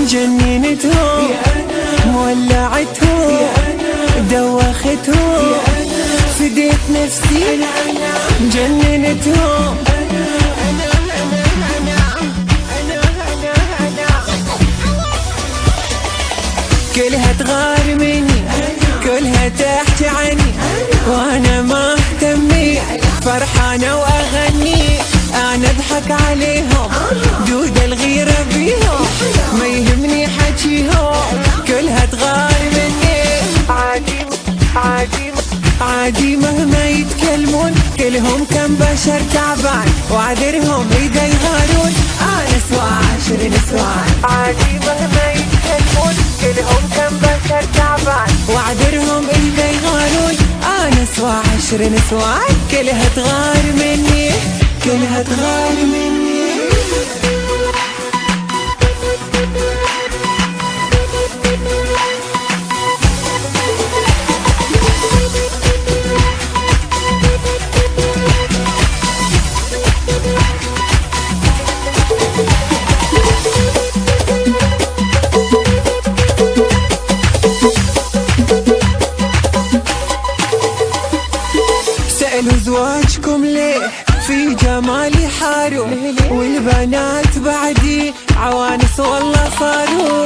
جننتهم مولعتهم دوختهم فديت نفسي جننتهم كلها تغار مني كلها تحكي عني وانا ما اهتمي فرحانة واغني انا اضحك عليهم دود الغيرة بيهم ما يهمني حكيهم كلها تغار مني عادي مهما يتكلمون كلهم كم بشر تعبان وعذرهم اذا يغارون انا سوا 10 نسوان عادي مهما يتكلمون كلهم كم بشر تعبان وعذرهم اذا يغارون انا سوا 10 نسوان كلها تغار مني كلها تغار مني سألوا زواجكم ليه في جمالي حاروا والبنات بعدي عوانس والله صاروا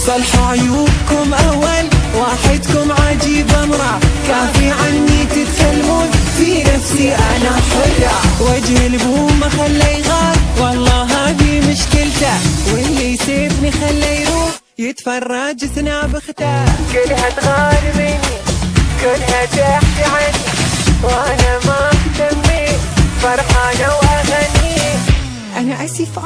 صلحوا عيوبكم أول واحدكم عجيب أمرأ كافي عني تتكلمون في نفسي أنا حرة وجه البوم ما خلى يغار والله هذه مشكلته واللي يسيبني خلى يروح يتفرج ثناب اخته كلها تغار مني كلها تحكي عني وانا ما اهتمي فرحانة واغني انا اسفة